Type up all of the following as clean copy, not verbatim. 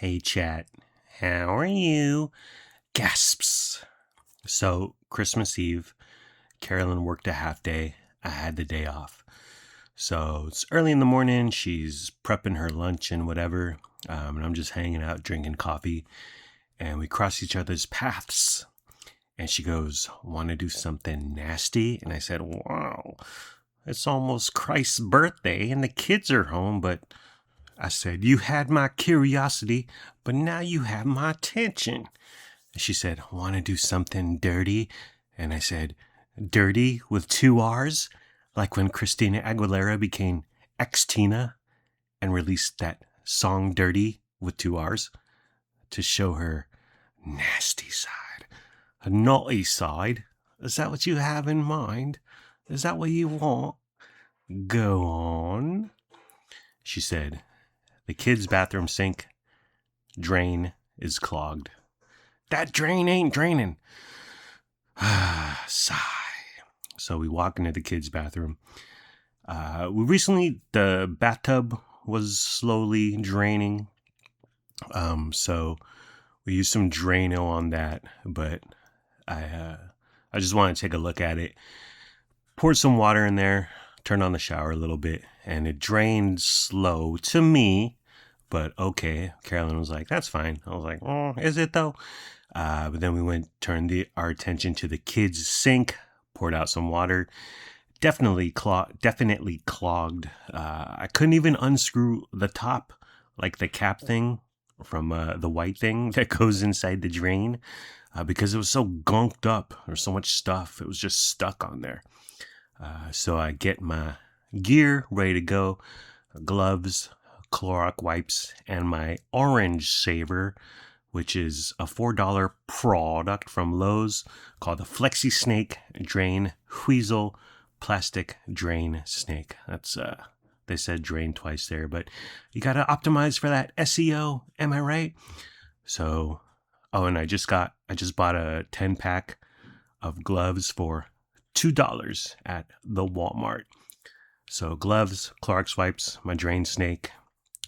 Hey, chat. How are you? Gasps. So, Christmas Eve, Carolyn worked a half day. I had the day off. So, it's early in the morning. She's prepping her lunch and whatever. And I'm just hanging out, drinking coffee. And we cross each other's paths. And she goes, "Want to do something nasty?" And I said, "Wow, it's almost Christ's birthday and the kids are home, but..." I said, "You had my curiosity, but now you have my attention." And she said, "Want to do something dirty?" And I said, "Dirty with 2 R's? Like when Christina Aguilera became X-Tina and released that song Dirty with 2 R's to show her nasty side, a naughty side. Is that what you have in mind? Is that what you want? Go on." She said, "The kids' bathroom sink drain is clogged. That drain ain't draining." Sigh. So we walk into the kids' bathroom. The bathtub was slowly draining. So we used some Drano on that, but I just wanted to take a look at it. Poured some water in there, turned on the shower a little bit, and it drained slow to me. But okay, Carolyn was like, "That's fine." I was like, "Oh, is it though?" But then we turned our attention to the kids' sink, poured out some water. Definitely clogged. I couldn't even unscrew the top, like the cap thing from the white thing that goes inside the drain, because it was so gunked up. There's so much stuff. It was just stuck on there. So I get my gear ready to go, gloves, Clorox wipes, and my orange saver, which is a $4 product from Lowe's called the Flexi Snake Drain Weasel Plastic Drain Snake. That's they said drain twice there, but you gotta optimize for that SEO. Am I right? So, and I just bought a 10-pack of gloves for $2 at the Walmart. So gloves, Clorox wipes, my drain snake.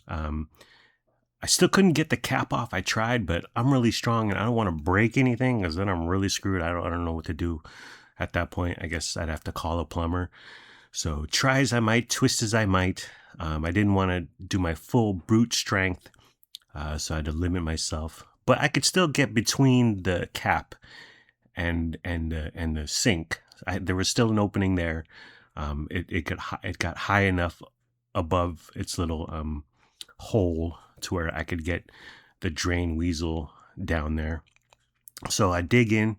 I still couldn't get the cap off. I tried, but I'm really strong and I don't want to break anything because then I'm really screwed. I don't know what to do at that point. I guess I'd have to call a plumber. So try as I might, twist as I might. I didn't want to do my full brute strength, so I had to limit myself. But I could still get between the cap and the sink. There was still an opening there. It got high enough above its little hole to where I could get the drain weasel down there. So I dig in,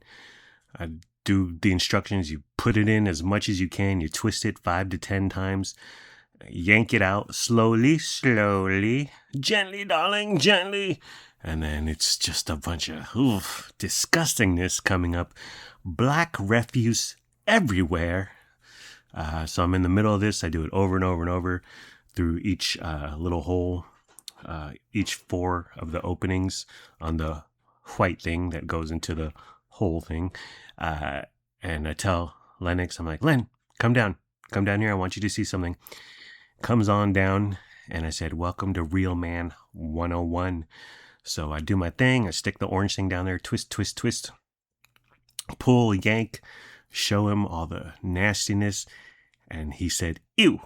I do the instructions. You put it in as much as you can. You twist it 5 to 10 times. Yank it out slowly, gently, darling, gently. And then it's just a bunch of disgustingness coming up. Black refuse everywhere. So I'm in the middle of this. I do it over and over and over through each little hole, each 4 of the openings on the white thing that goes into the whole thing. And I tell Lennox, I'm like, "Len, come down here. I want you to see something." Comes on down, and I said, "Welcome to Real Man 101. So I do my thing. I stick the orange thing down there, twist, twist, twist, pull, yank, show him all the nastiness. And he said, "Ew,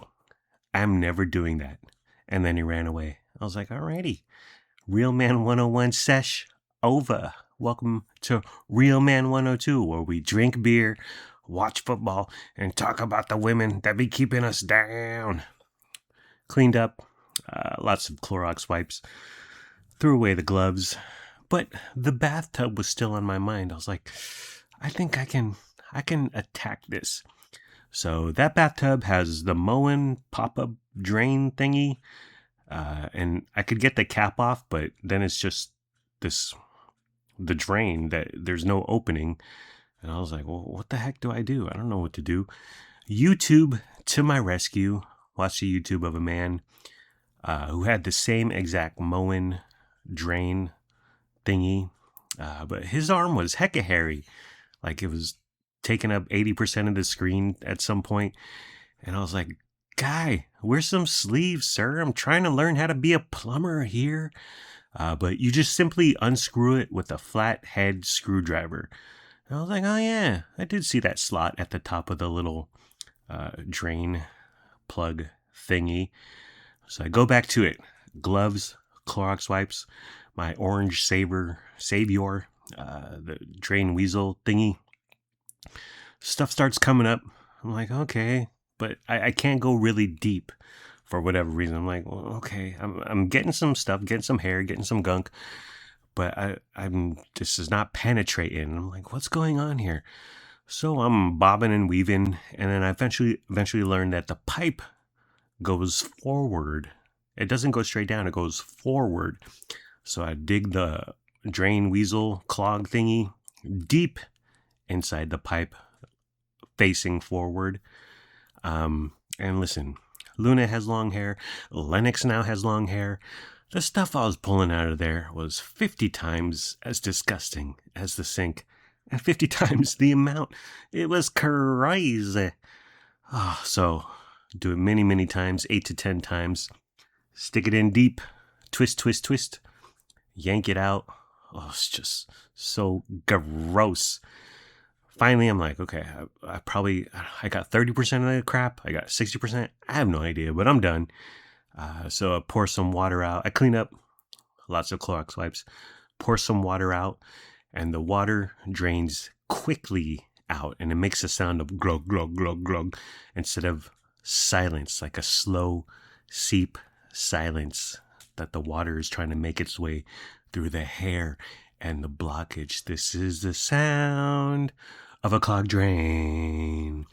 I'm never doing that." And then he ran away. I was like, "Alrighty, Real Man 101 sesh over. Welcome to Real Man 102, where we drink beer, watch football, and talk about the women that be keeping us down." Cleaned up, lots of Clorox wipes, threw away the gloves, but the bathtub was still on my mind. I was like, I think I can attack this. So that bathtub has the Moen pop-up drain thingy, and I could get the cap off, but then it's just the drain that there's no opening. And I was like, well, what the heck do I do? I don't know what to do. YouTube to my rescue. Watched a YouTube of a man who had the same exact Moen drain thingy, but his arm was hecka hairy. Like it was taking up 80% of the screen at some point. And I was like, "Guy, wear some sleeves, sir. I'm trying to learn how to be a plumber here." But you just simply unscrew it with a flathead screwdriver. And I was like, oh yeah, I did see that slot at the top of the little drain plug thingy. So I go back to it. Gloves, Clorox wipes, my orange savior, the drain weasel thingy. Stuff starts coming up. I'm like, okay, but I can't go really deep for whatever reason. I'm like, well, okay, I'm getting some stuff, getting some hair, getting some gunk, but I'm this is not penetrating. I'm like, what's going on here? So I'm bobbing and weaving, and then I eventually learned that the pipe goes forward. It doesn't go straight down, it goes forward. So I dig the drain weasel clog thingy deep inside the pipe, facing forward. And listen, Luna has long hair. Lennox now has long hair. The stuff I was pulling out of there was 50 times as disgusting as the sink, and 50 times the amount. It was crazy. So do it many, many times, 8 to 10 times. Stick it in deep. Twist, twist, twist. Yank it out. Oh, it's just so gross. Finally, I'm like, okay, I got 30% of the crap. I got 60%. I have no idea, but I'm done. So I pour some water out. I clean up, lots of Clorox wipes. Pour some water out, and the water drains quickly out, and it makes a sound of glug, glug, glug, glug, instead of silence, like a slow seep silence that the water is trying to make its way through the hair and the blockage. This is the sound of a clogged drain.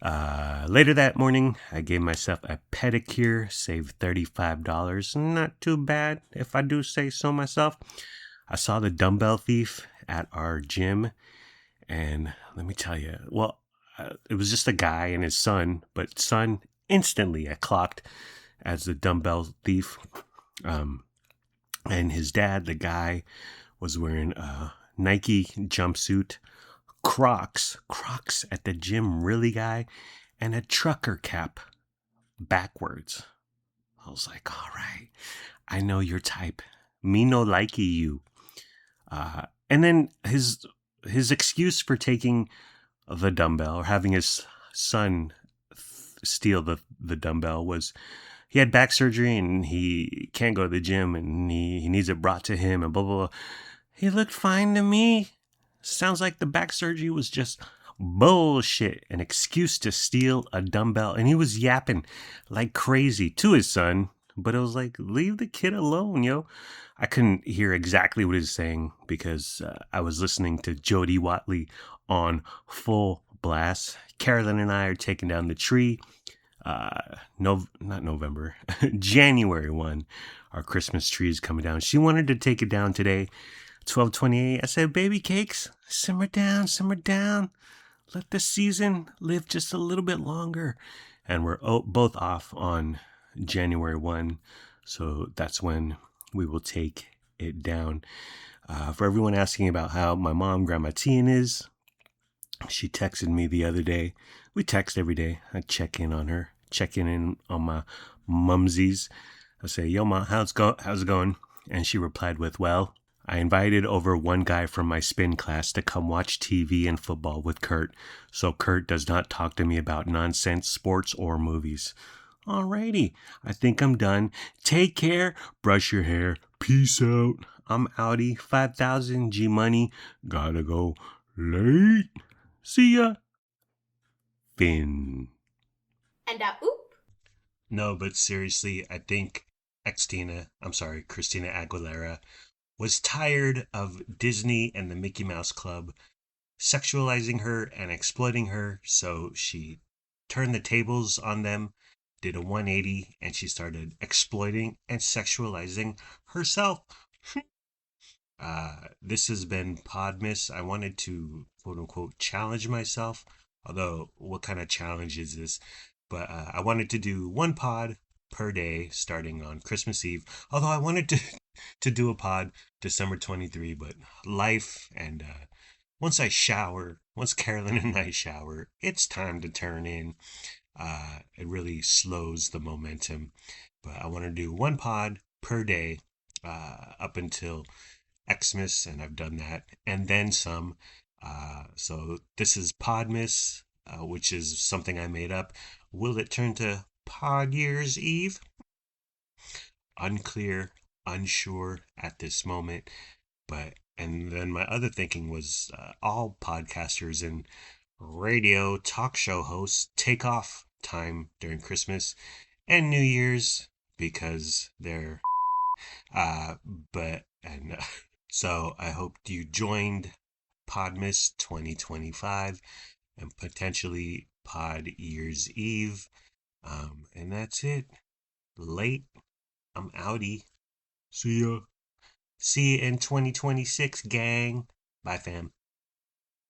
Later that morning, I gave myself a pedicure, saved $35. Not too bad, if I do say so myself. I saw the dumbbell thief at our gym, and let me tell you, well, it was just a guy and his son, but son instantly I clocked as the dumbbell thief. And his dad, the guy, was wearing a Nike jumpsuit, Crocs at the gym, really, guy, and a trucker cap backwards. I was like, all right, I know your type. Me no likey you. And then his excuse for taking the dumbbell or having his son steal the dumbbell was he had back surgery and he can't go to the gym and he needs it brought to him and blah, blah, blah. He looked fine to me. Sounds like the back surgery was just bullshit, an excuse to steal a dumbbell. And he was yapping like crazy to his son, but it was like, leave the kid alone, yo. I couldn't hear exactly what he was saying because I was listening to Jody Watley on full blast. Carolyn and I are taking down the tree. Not November, January 1. Our Christmas tree is coming down. She wanted to take it down today, 12:28. I said, baby cakes, simmer down, simmer down. Let the season live just a little bit longer. And we're both off on January 1. So that's when we will take it down. For everyone asking about how my mom, Grandma Tien, is, she texted me the other day. We text every day. I check in on her, checking in on my mumsies. I say, yo, Ma, how's it going? And she replied with, well, I invited over one guy from my spin class to come watch TV and football with Kurt, so Kurt does not talk to me about nonsense, sports, or movies. Alrighty, I think I'm done. Take care, brush your hair, peace out. I'm outie, 5,000 G money, gotta go late. See ya. Finn. And oop. No, but seriously, I think Christina Aguilera was tired of Disney and the Mickey Mouse Club sexualizing her and exploiting her, so she turned the tables on them, did a 180, and she started exploiting and sexualizing herself. This has been Podmas. I wanted to quote unquote challenge myself, although what kind of challenge is this? But I wanted to do one pod per day starting on Christmas Eve. Although I wanted to do a pod December 23, but life and once Carolyn and I shower, it's time to turn in. It really slows the momentum. But I want to do one pod per day up until Xmas, and I've done that, and then some. So this is Podmas, which is something I made up. Will it turn to Pod Year's Eve? Unclear, unsure at this moment. And then my other thinking was all podcasters and radio talk show hosts take off time during Christmas and New Year's because they're uh but and so I hope you joined Podmas 2025 and potentially Pod Year's Eve. And that's it. Late. I'm outie. See ya. See you in 2026, gang. Bye, fam.